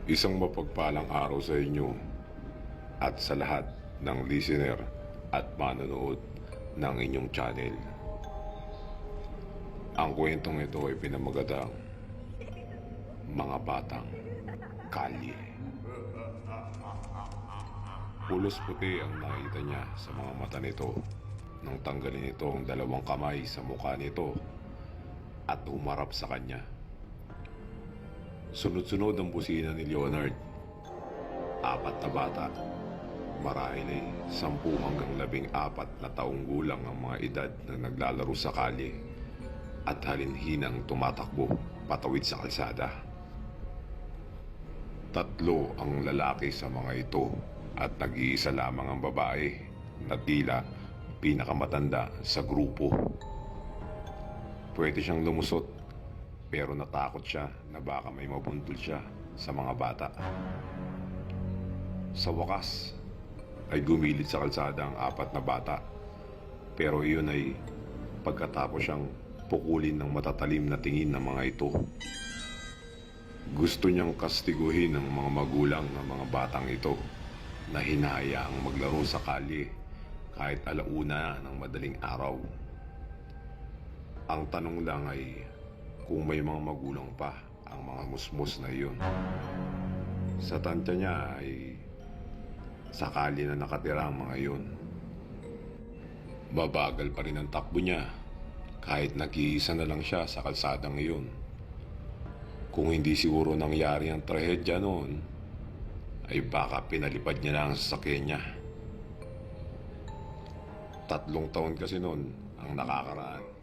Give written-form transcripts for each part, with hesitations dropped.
Isang mapagpalang araw sa inyo at sa lahat ng listener at manonood ng inyong channel. Ang kwentong ito ay pinamagatang Mga Batang Kalye. Pulos puti ang nakita niya sa mga mata nito nang tanggalin ito ang dalawang kamay sa mukha nito at umarap sa kanya. Sunod-sunod ang busina ni Leonard. 4 na bata, marahil ay 10 hanggang 14 na taong gulang ang mga edad na naglalaro sa kalye at halinhinang tumatakbo patawid sa kalsada. 3 ang lalaki sa mga ito at nag-iisa lamang ang babae na tila pinakamatanda sa grupo. Pwede siyang lumusot pero natakot siya na baka may mabundol siya sa mga bata. Sa wakas ay gumilid sa kalsada ang 4 na bata, pero iyon ay pagkatapos siyang pukulin ng matatalim na tingin ng mga ito. Gusto niyang kastiguhin ng mga magulang ng mga batang ito na hinahayaang maglaro sa kalye kahit alauna ng madaling araw. Ang tanong lang ay kung may mga magulang pa ang mga musmos na iyon. Sa tansya niya ay sakali na nakatira ang mga iyon. Babagal pa rin ang takbo niya kahit nag-iisa na lang siya sa kalsadang iyon. Kung hindi siguro nangyari ang trahedya noon, ay baka pinalipad niya na ang sasakyan niya. 3 taon kasi noon ang nakakaraan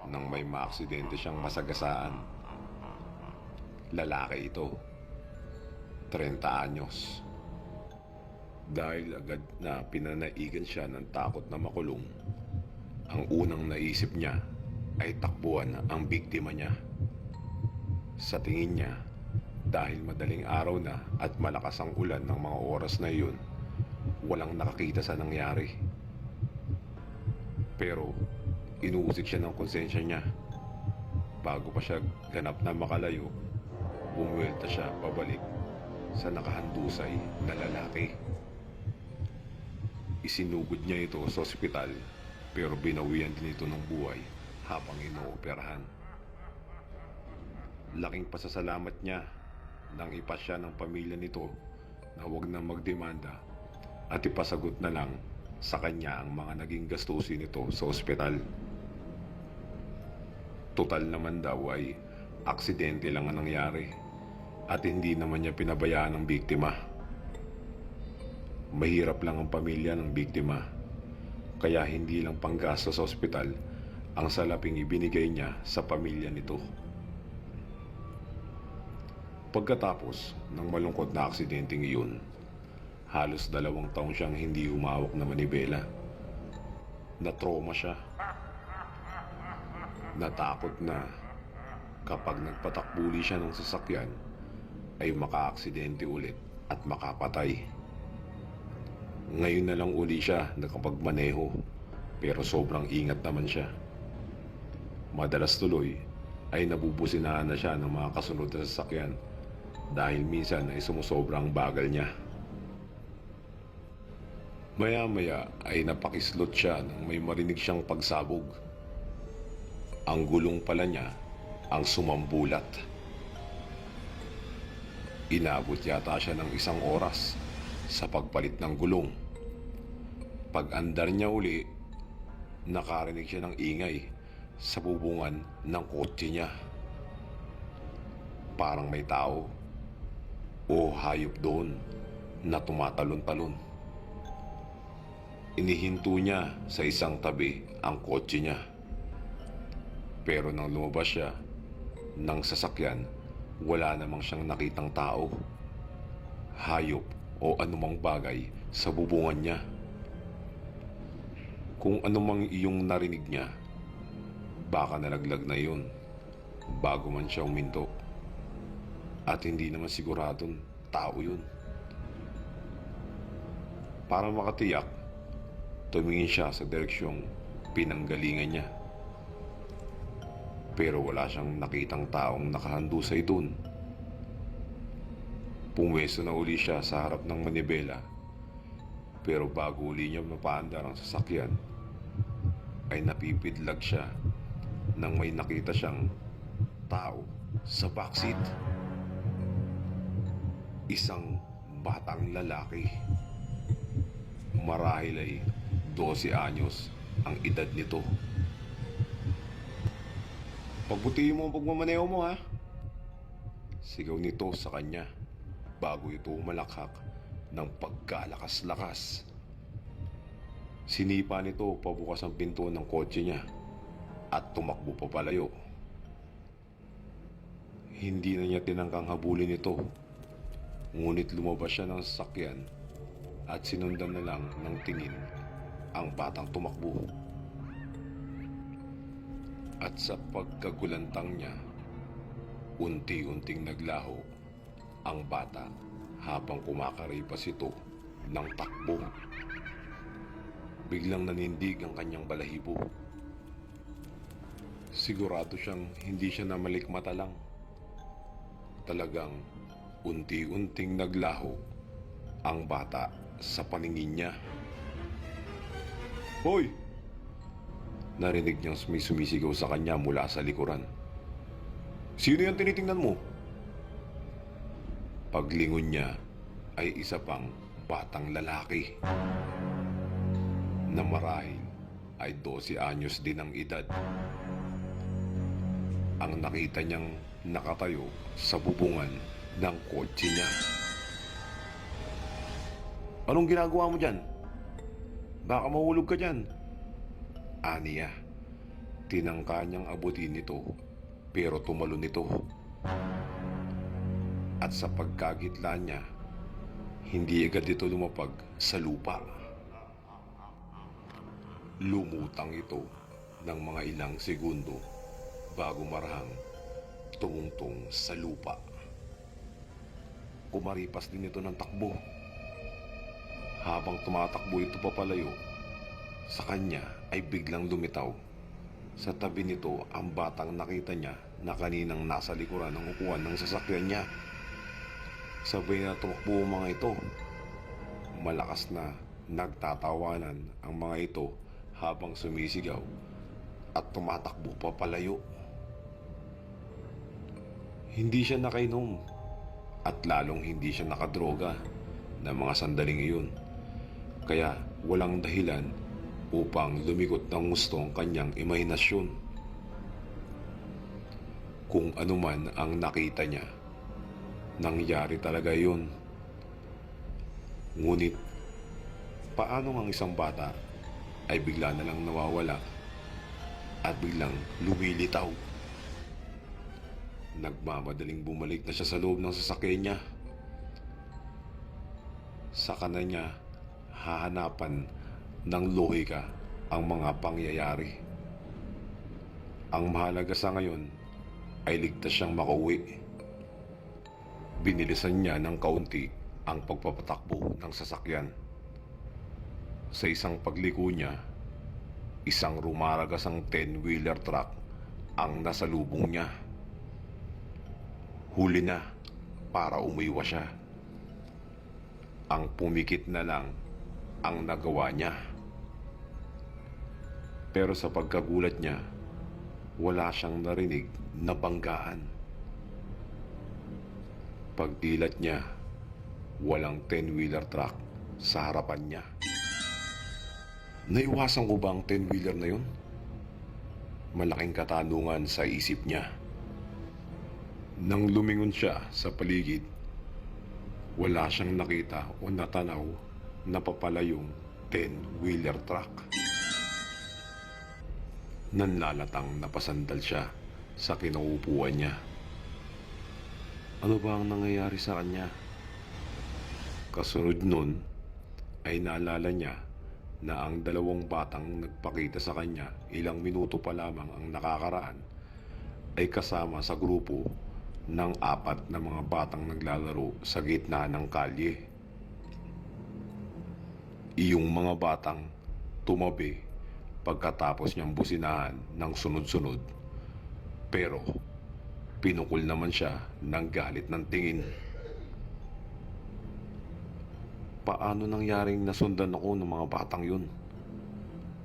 nang may maaksidente siyang masagasaan. Lalaki ito, 30 anyos. Dahil agad na pinanaigan siya ng takot na makulong, ang unang naisip niya ay takbuhan ang biktima niya. Sa tingin niya, dahil madaling araw na at malakas ang ulan ng mga oras na iyon, walang nakakita sa nangyari. Pero inuusik siya ng konsensya niya. Bago pa siya ganap na makalayo, bumuwelta siya pabalik sa nakahandusay na lalaki. Isinugod niya ito sa ospital pero binawian din ito ng buhay habang inooperahan. Laking pasasalamat niya nang ipasya ng pamilya nito na huwag na magdemanda at ipasagot na lang sa kanya ang mga naging gastusin nito sa ospital. Total naman daw ay aksidente lang ang nangyari at hindi naman niya pinabayaan ang biktima. Mahirap lang ang pamilya ng biktima, kaya hindi lang panggasto sa ospital ang salaping ibinigay niya sa pamilya nito. Pagkatapos ng malungkot na aksidenteng iyon, halos 2 taon siyang hindi humawak na manibela. Na-trauma siya. Natakot na kapag nagpatakbuli siya ng sasakyan ay makaaksidente ulit at makapatay. Ngayon na lang uli siya nakapagmaneho pero sobrang ingat naman siya. Madalas tuloy ay nabubusinahan na siya ng mga kasunod na sasakyan dahil minsan ay sumusobrang bagal niya. Maya-maya ay napakislot siya nang may marinig siyang pagsabog. Ang gulong pala niya ang sumambulat. Inabot yata siya ng 1 oras sa pagpalit ng gulong. Pag-andar niya uli, nakarinig siya ng ingay sa bubungan ng kotse niya. Parang may tao o hayop doon na tumatalon-talon. Inihinto niya sa isang tabi ang kotse niya. Pero nang lumabas siya ng sasakyan, wala namang siyang nakitang tao, hayop o anumang bagay sa bubungan niya. Kung anumang iyong narinig niya, baka nalaglag na iyon bago man siya uminto. At hindi naman siguradong tao yun. Para makatiyak, tumingin siya sa direksyong pinanggalingan niya. Pero wala siyang nakitang taong nakahandusay doon. Pumwesto na uli siya sa harap ng manibela, pero bago uli niya mapaandar ang sasakyan, ay napipidlag siya nang may nakita siyang tao sa backseat. Isang batang lalaki. Marahil ay 12 anyos ang edad nito. "Pagbutihin mo ang pagmamaneho mo, ha?" Sigaw nito sa kanya bago ito umalakhak ng pagkalakas-lakas. Sinipa nito pabukas ang pinto ng kotse niya at tumakbo papalayo. Hindi na niya tinangkang habulin ito, ngunit lumabas siya ng sasakyan at sinundan na lang ng tingin ang batang tumakbo. At sa pagkagulantang niya, unti-unting naglaho ang bata habang kumakaripas ito ng takbo. Biglang nanindig ang kanyang balahibo. Sigurado siyang hindi siya namalikmata lang. Talagang unti-unting naglaho ang bata sa paningin niya. "Hoy!" Narinig niyang may sumisigaw sa kanya mula sa likuran. "Sino yung tinitingnan mo?" Paglingon niya ay isa pang batang lalaki na marahil ay 12 anyos din ang edad. Ang nakita niyang nakatayo sa bubungan ng kotse niya. "Anong ginagawa mo dyan? Baka mahulog ka dyan." Aniya. Tinangka niyang abutin nito pero tumalon ito. At sa pagkagitla niya, hindi agad ito lumapag sa lupa. Lumutang ito ng mga ilang segundo bago marahang tumungtong sa lupa. Kumaripas din ito ng takbo. Habang tumatakbo ito papalayo, sa kanya ay biglang lumitaw. Sa tabi nito ang batang nakita niya na kaninang nasa likuran ng upuan ng sasakyan niya. Sabay na tumakbo ang mga ito. Malakas na nagtatawanan ang mga ito habang sumisigaw at tumatakbo papalayo. Hindi siya nakainom at lalong hindi siya nakadroga na mga sandaling iyon. Kaya walang dahilan upang lumigot ng gusto ang kanyang imahinasyon. Kung ano man ang nakita niya, nangyari talaga yun. Ngunit, paano ang isang bata ay bigla na lang nawawala at biglang lumilitaw? Nagmamadaling bumalik na siya sa loob ng sasakyan niya. Saka na niya hahanapan ng lohika ang mga pangyayari. Ang mahalaga sa ngayon ay ligtas siyang makauwi. Binilisan niya ng kaunti ang pagpapatakbo ng sasakyan. Sa isang pagliko niya, isang rumaragasang 10-wheeler truck ang nasalubong niya. Huli na para umiwas siya. Ang pumikit na lang ang nagawa niya. Pero sa pagkagulat niya, wala siyang narinig na banggaan. Pagdilat niya, walang 10-wheeler truck sa harapan niya. Naiwasan ko ba ang 10-wheeler na yun? Malaking katanungan sa isip niya. Nang lumingon siya sa paligid, wala siyang nakita o natanaw na papalayong 10-wheeler truck. Nanlalatang napasandal siya sa kinaupuan niya. Ano ba ang nangyayari sa kanya? Kasunod nun ay naalala niya na ang dalawang batang nagpakita sa kanya ilang minuto pa lamang ang nakakaraan ay kasama sa grupo ng 4 na mga batang naglalaro sa gitna ng kalye. Iyong mga batang tumabi pagkatapos niyang businahan ng sunod-sunod, pero pinukol naman siya ng galit ng tingin. paano nangyaring nasundan ako ng mga batang yun?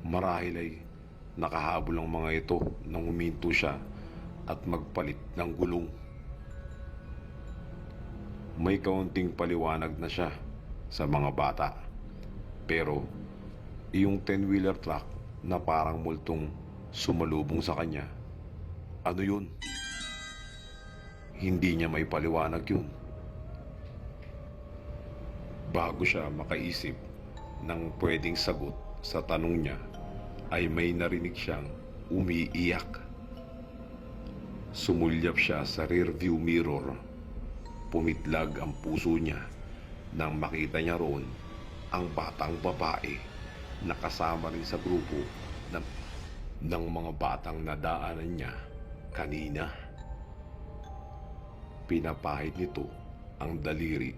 Marahil ay nakahabol ang mga ito nang huminto siya at magpalit ng gulong. May kaunting paliwanag na siya sa mga bata. Pero yung 10-wheeler truck na parang multong sumalubong sa kanya, ano yun? Hindi niya may paliwanag yun. Bago siya makaisip ng pwedeng sagot sa tanong niya, ay may narinig siyang umiiyak. Sumulyap siya sa rearview mirror. Pumitlag ang puso niya nang makita niya roon ang batang babae na kasama rin sa grupo ng mga batang nadaanan niya kanina. Pinapahid nito ang daliri,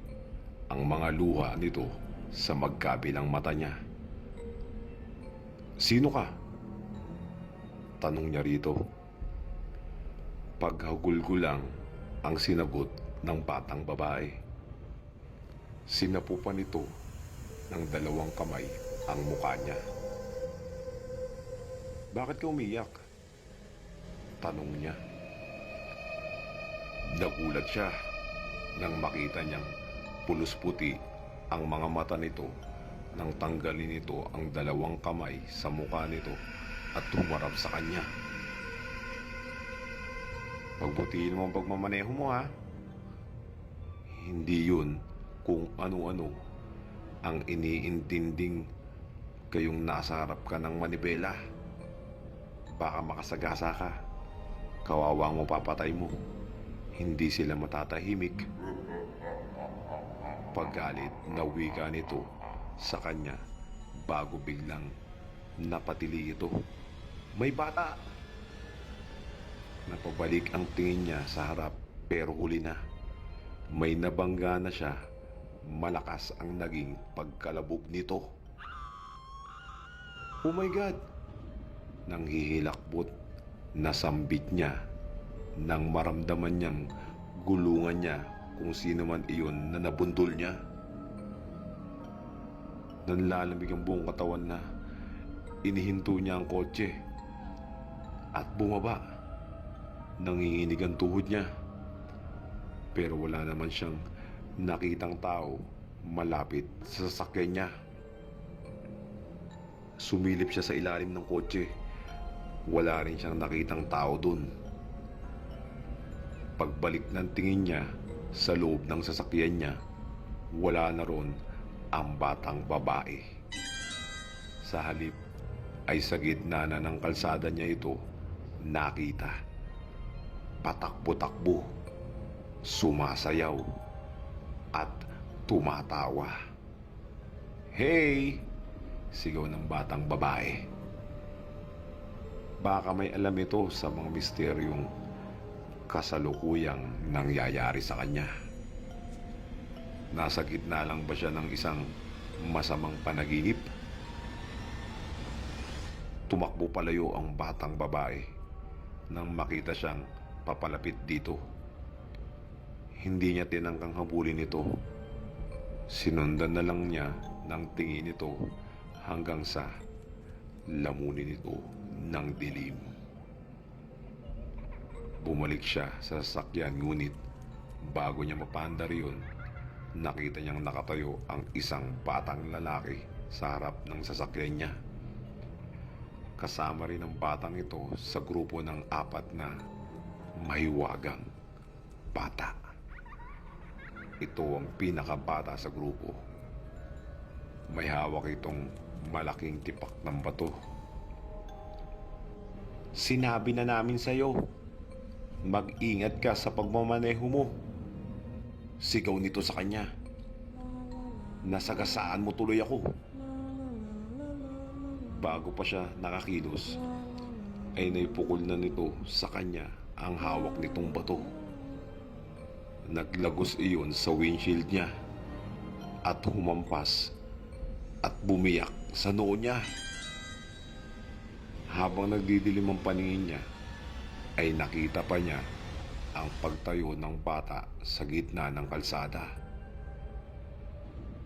ang mga luha nito sa magkabilang mata niya. "Sino ka?" tanong niya rito. Paghagul ko lang ang sinagot ng batang babae. Sinapupan nito ng 2 kamay ang mukha niya. "Bakit ka umiyak?" tanong niya. Nagulat siya nang makita niyang pulos puti ang mga mata nito nang tanggalin nito ang 2 kamay sa mukha nito at humarap sa kanya. "Pagbutihin mo ang pagmamaneho mo, ha? Hindi yun kung ano-ano ang iniintinding kayong nasa harap ka ng manibela. Baka makasagasa ka. Kawawa mo, papatay mo. Hindi sila matatahimik." Paggalit na wika nito sa kanya bago biglang napatili ito. "May bata!" Napabalik ang tingin niya sa harap pero huli na. May nabangga na siya. Malakas ang naging pagkalabog nito. "Oh my God!" Nang hihilakbot, nasambit niya nang maramdaman niyang gulungan niya kung sino man iyon na nabundol niya. Nanlalamig ang buong katawan na inihinto niya ang kotse at bumaba. Nanginginig ang tuhod niya. Pero wala naman siyang nakitang tao malapit sa sasakyan niya. Sumilip siya sa ilalim ng kotse. Wala rin siyang nakitang tao dun. Pagbalik ng tingin niya sa loob ng sasakyan niya, wala na ron ang batang babae. Sa halip ay sa gitna na ng kalsada niya ito nakita. Patakbo-takbo, sumasayaw at tumatawa. "Hey!" sigaw ng batang babae. Baka may alam ito sa mga misteryong kasalukuyang nangyayari sa kanya. Nasa gitna lang ba siya ng isang masamang panaginip? Tumakbo palayo ang batang babae nang makita siyang papalapit dito. Hindi niya tinangkang habulin ito. Sinundan na lang niya ng tingin ito hanggang sa lamunin ito ng dilim. Bumalik siya sa sasakyan, ngunit bago niya mapandar yun, nakita niyang nakatayo ang isang batang lalaki sa harap ng sasakyan niya. Kasama rin ang batang ito sa grupo ng 4 na mahiwagang bata. Ito ang pinakabata sa grupo. May hawak itong malaking tipak ng bato. "Sinabi na namin sa'yo, mag-ingat ka sa pagmamaneho mo," sigaw nito sa kanya. "Nasagasaan mo tuloy ako." Bago pa siya nakakilos, ay naipukol na nito sa kanya ang hawak nitong bato. Naglagos iyon sa windshield niya at humampas at bumiyak sa noo niya. Habang nagdidilim ang paningin niya, ay nakita pa niya ang pagtayo ng bata sa gitna ng kalsada.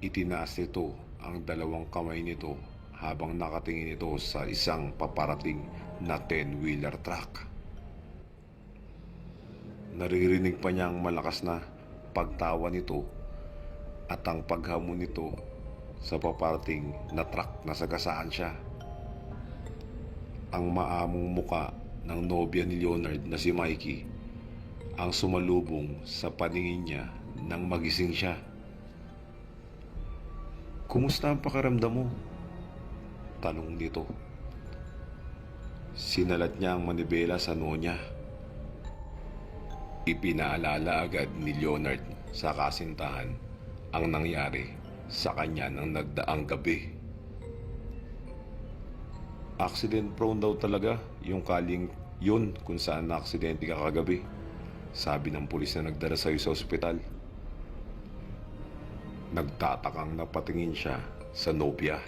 Itinaas nito ang dalawang kamay nito habang nakatingin ito sa isang paparating na 10-wheeler truck. Naririnig pa niya ang malakas na pagtawa nito at ang paghamon nito sa paparating na truck na sagasaan siya. Ang maamong muka ng nobya ni Leonard na si Mikey ang sumalubong sa paningin niya nang magising siya. "Kumusta ang pakiramdam mo?" tanong nito. Sinalat niya ang manibela sa noo niya. Ipinaalala agad ni Leonard sa kasintahan ang nangyari sa kanya ng nagdaang gabi. "Accident prone daw talaga yung kaling yun kung saan na-aksidente ka kagabi," sabi ng pulis na nagdala sa'yo sa ospital. Nagtatakang napatingin siya sa nobya.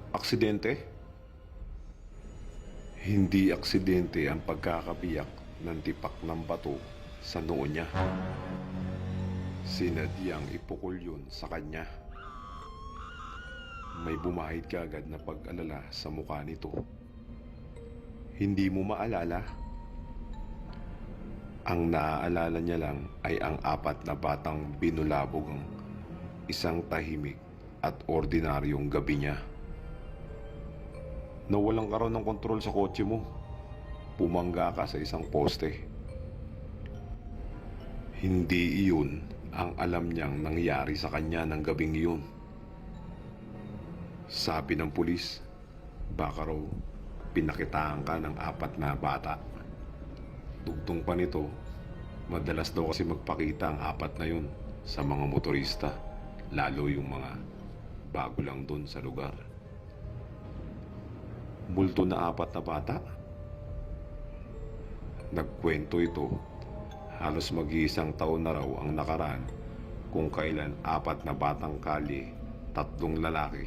"Aksidente?" Hindi aksidente ang pagkakabiyak ng tipak ng bato sa noo niya. Sinadyang ipukol yun sa kanya. May bumahid kaagad na pag-alala sa mukha nito. "Hindi mo maalala?" Ang naaalala niya lang ay ang 4 na batang binulabog ang isang tahimik at ordinaryong gabi niya. "Nawalan ka raw ng kontrol sa kotse mo. Pumangga ka sa isang poste." Hindi iyon ang alam niyang nangyari sa kanya ng gabing iyon. Sabi ng pulis, baka raw pinakitaan ka ng 4 na bata. Dugtong pa nito, madalas daw kasi magpakita ang 4 na yun sa mga motorista, lalo yung mga bago lang doon sa lugar. Multo na 4 na bata? Nagkwento ito, halos mag-iisang taon na raw ang nakaraan kung kailan 4 na batang kalye, 3 lalaki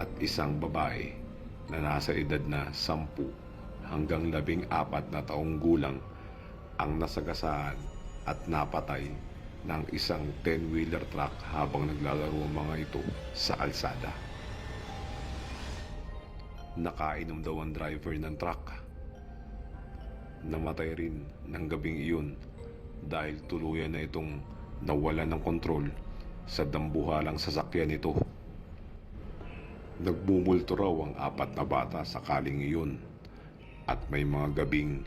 at isang babae na nasa edad na 10 hanggang 14 na taong gulang ang nasagasaan at napatay ng isang 10-wheeler truck habang naglalaro ang mga ito sa kalsada. Nakainom daw ang driver ng truck. Namatay rin ng gabing iyon dahil tuluyan na itong nawalan ng kontrol sa dambuhalang sasakyan nito. Nagbumulto raw ang 4 na bata sa kaling iyon at may mga gabing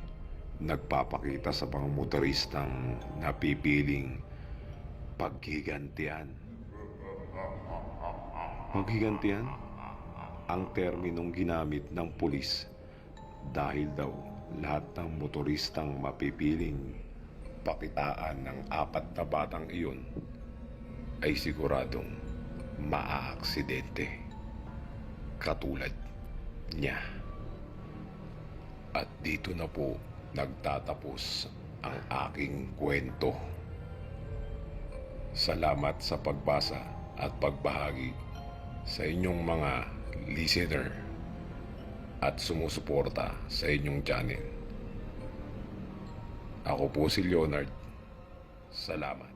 nagpapakita sa mga motoristang napipiling paghigantian. Maghigantian? Ang terminong ginamit ng pulis dahil daw lahat ng motoristang mapipiling pakitaan ng 4 na batang iyon ay siguradong maaaksidente katulad niya. At dito na po nagtatapos ang aking kwento. Salamat sa pagbasa at pagbahagi sa inyong mga listener at sumusuporta sa inyong channel. Ako po si Leonard. Salamat.